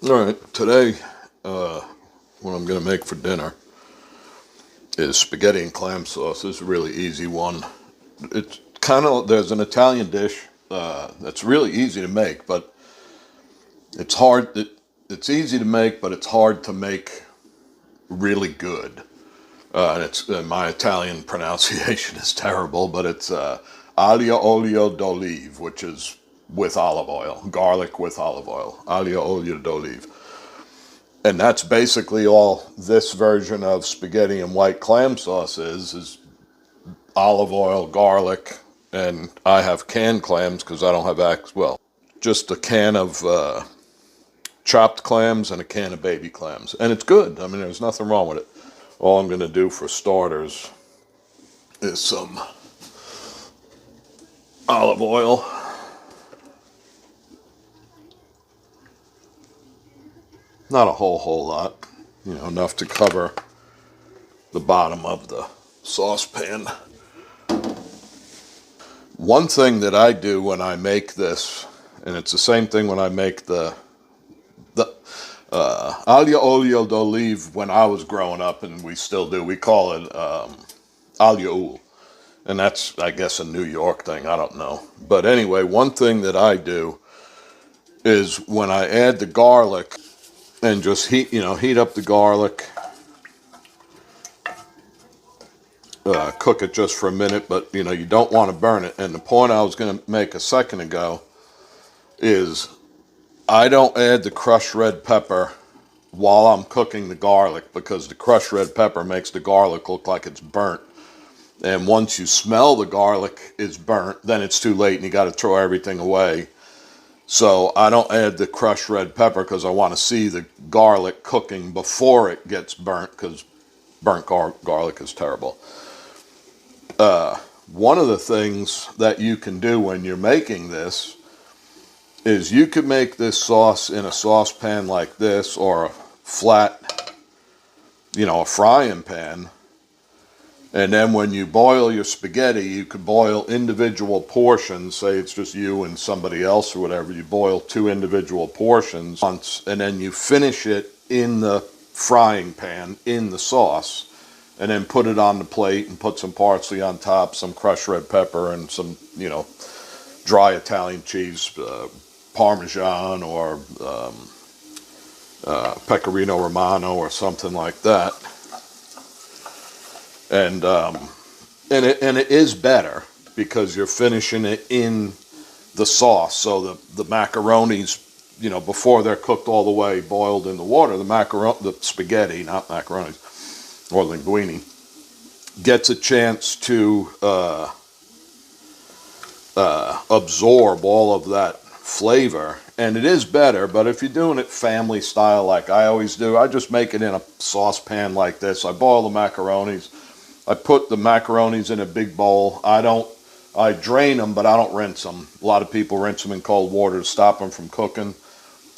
Alright, today what I'm going to make for dinner is spaghetti and clam sauce. This is a really easy one. It's kind of, there's an Italian dish that's really easy to make, but it's hard. It's easy to make, but it's hard to make really good. And it's my Italian pronunciation is terrible, but it's aglio olio d'olive, which is with olive oil, garlic with olive oil, aglio olio d'olive. And that's basically all this version of spaghetti and white clam sauce is olive oil, garlic, and I have canned clams because I don't have just a can of chopped clams and a can of baby clams. And it's good. I mean, there's nothing wrong with it. All I'm going to do for starters is some olive oil. Not a whole lot, enough to cover the bottom of the saucepan. One thing that I do when I make this, and it's the same thing when I make the aglio olio d'olive when I was growing up, and we still do. We call it aglio, and that's, I guess, a New York thing. I don't know. But anyway, one thing that I do is when I add the garlic, and just heat up the garlic, cook it just for a minute, but you don't want to burn it. And the point I was going to make a second ago is I don't add the crushed red pepper while I'm cooking the garlic, because the crushed red pepper makes the garlic look like it's burnt. And once you smell the garlic is burnt, then it's too late and you got to throw everything away. So I don't add the crushed red pepper because I want to see the garlic cooking before it gets burnt, because burnt garlic is terrible. One of the things that you can do when you're making this is you could make this sauce in a saucepan like this, or a flat, a frying pan. And then when you boil your spaghetti, you could boil individual portions. Say it's just you and somebody else or whatever. You boil 2 individual portions once, and then you finish it in the frying pan in the sauce, and then put it on the plate and put some parsley on top, some crushed red pepper, and some, dry Italian cheese, Parmesan or Pecorino Romano or something like that. And it is better because you're finishing it in the sauce. So the macaronis, before they're cooked all the way, boiled in the water, the spaghetti, not macaronis, or linguine, gets a chance to absorb all of that flavor. And it is better, but if you're doing it family style like I always do, I just make it in a saucepan like this. I boil the macaronis. I put the macaronis in a big bowl. I drain them, but I don't rinse them. A lot of people rinse them in cold water to stop them from cooking.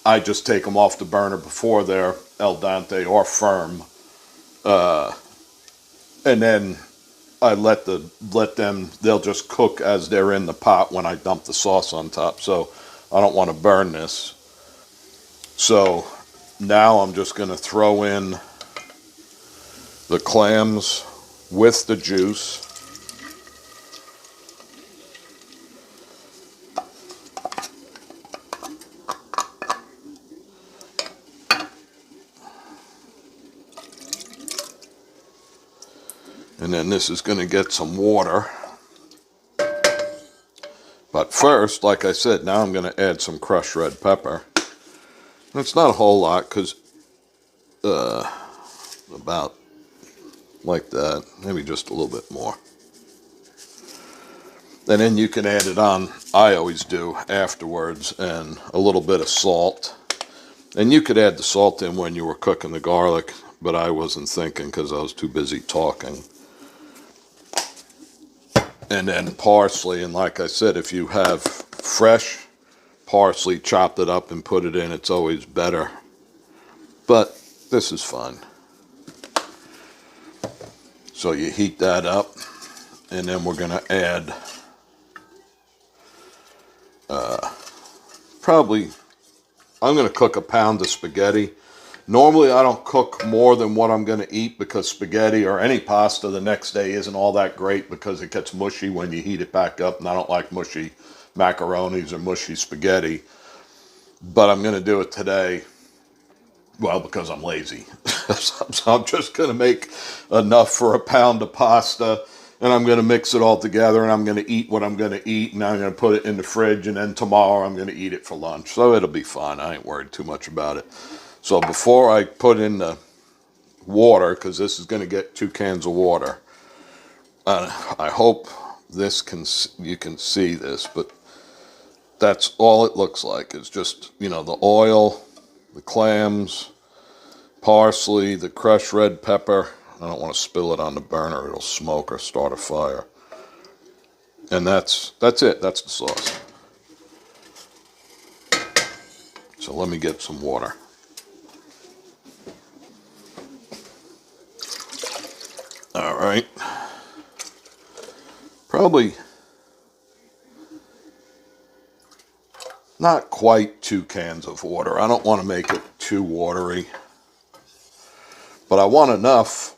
I just take them off the burner before they're al dente or firm. And then I let them, they'll just cook as they're in the pot when I dump the sauce on top. So I don't want to burn this. So now I'm just going to throw in the clams with the juice. And then this is going to get some water. But first, like I said, now I'm going to add some crushed red pepper. And it's not a whole lot, because about like that, maybe just a little bit more. And then you can add it on, I always do, afterwards, and a little bit of salt. And you could add the salt in when you were cooking the garlic, but I wasn't thinking because I was too busy talking. And then parsley, and like I said, if you have fresh parsley, chopped it up and put it in, it's always better. But this is fun. So you heat that up, and then we're going to add probably I'm going to cook a pound of spaghetti. Normally, I don't cook more than what I'm going to eat because spaghetti or any pasta the next day isn't all that great because it gets mushy when you heat it back up, and I don't like mushy macaronis or mushy spaghetti. But I'm going to do it today, well, because I'm lazy. So I'm just going to make enough for a pound of pasta, and I'm going to mix it all together, and I'm going to eat what I'm going to eat, and I'm going to put it in the fridge, and then tomorrow I'm going to eat it for lunch. So it'll be fine. I ain't worried too much about it. So before I put in the water, because this is going to get 2 cans of water, I hope you can see this, but that's all it looks like. It's just, you know, the oil, the clams, parsley, the crushed red pepper. I don't want to spill it on the burner. It'll smoke or start a fire. And that's it. That's the sauce. So let me get some water. All right. Probably not quite 2 cans of water. I don't want to make it too watery. But I want enough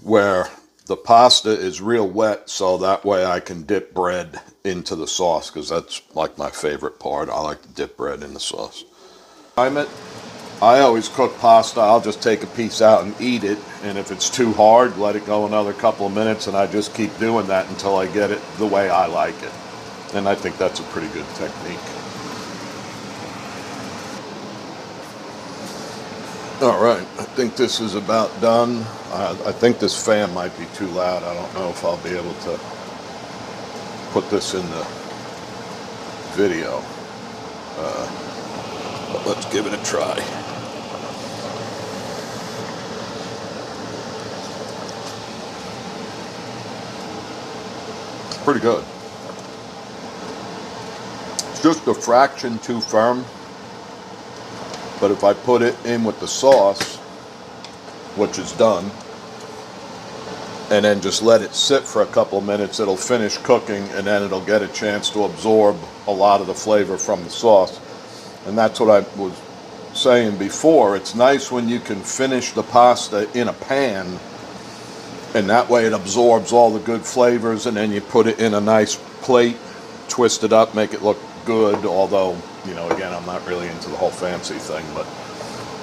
where the pasta is real wet, so that way I can dip bread into the sauce, because that's like my favorite part. I like to dip bread in the sauce. I always cook pasta. I'll just take a piece out and eat it, and if it's too hard, let it go another couple of minutes, and I just keep doing that until I get it the way I like it. And I think that's a pretty good technique. All right, I think this is about done. I think this fan might be too loud. I don't know if I'll be able to put this in the video, but let's give it a try. It's pretty good. It's just a fraction too firm. But if I put it in with the sauce, which is done, and then just let it sit for a couple of minutes, it'll finish cooking, and then it'll get a chance to absorb a lot of the flavor from the sauce. And that's what I was saying before. It's nice when you can finish the pasta in a pan, and that way it absorbs all the good flavors, and then you put it in a nice plate, twist it up, make it look good, although, you know, again, I'm not really into the whole fancy thing, but,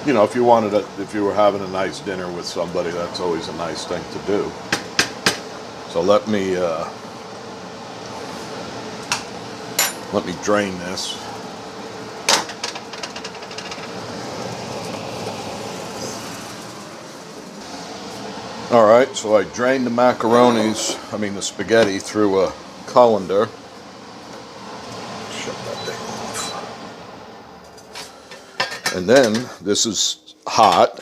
you know, if you were having a nice dinner with somebody, that's always a nice thing to do. So let me drain this. All right, so I drained the the spaghetti through a colander. And then, this is hot.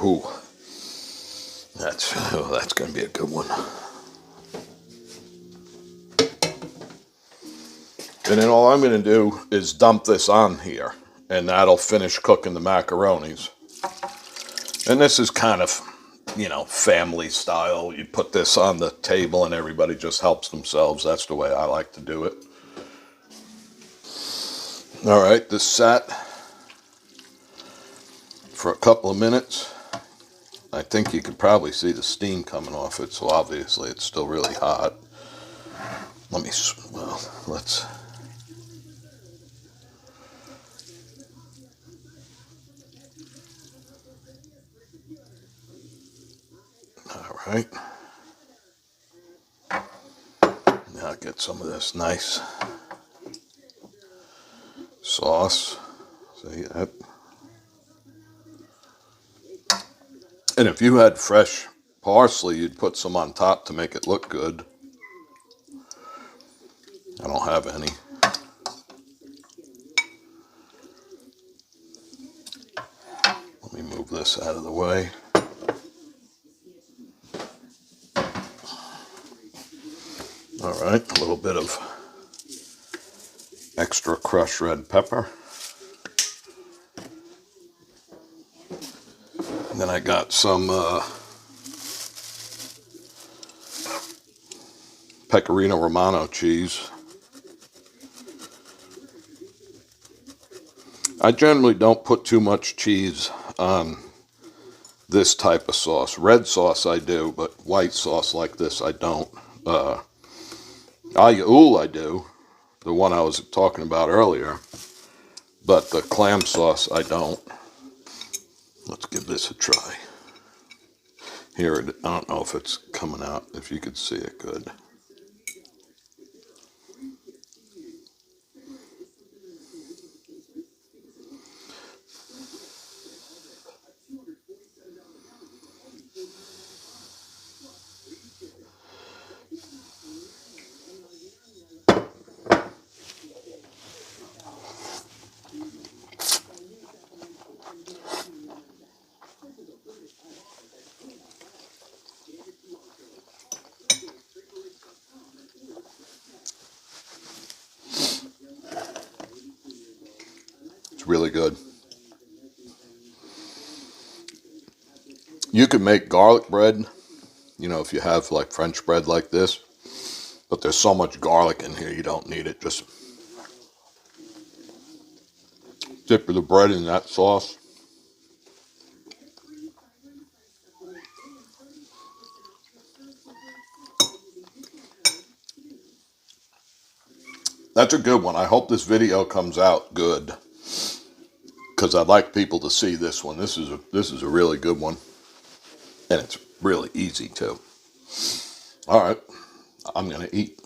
Ooh, that's going to be a good one. And then all I'm going to do is dump this on here, and that'll finish cooking the macaronis. And this is kind of, you know, family style. You put this on the table and everybody just helps themselves. That's the way I like to do it. All right, this sat for a couple of minutes. I think you could probably see the steam coming off it, so obviously it's still really hot. Let's... All right. Now get some of this nice sauce. See that? And if you had fresh parsley, you'd put some on top to make it look good. I don't have any. Let me move this out of the way. All right, a little bit of extra crushed red pepper. And then I got some Pecorino Romano cheese. I generally don't put too much cheese on this type of sauce. Red sauce I do, but white sauce like this I don't. Aglio I do, the one I was talking about earlier, but the clam sauce I don't. Let's give this a try. Here, I don't know if it's coming out, if you could see it good. It's really good. You can make garlic bread, you know, if you have like French bread like this, but there's so much garlic in here you don't need it. Just dip the bread in that sauce. That's a good one. I hope this video comes out good, because I'd like people to see this one. This is a really good one, and it's really easy too. All right, I'm gonna eat.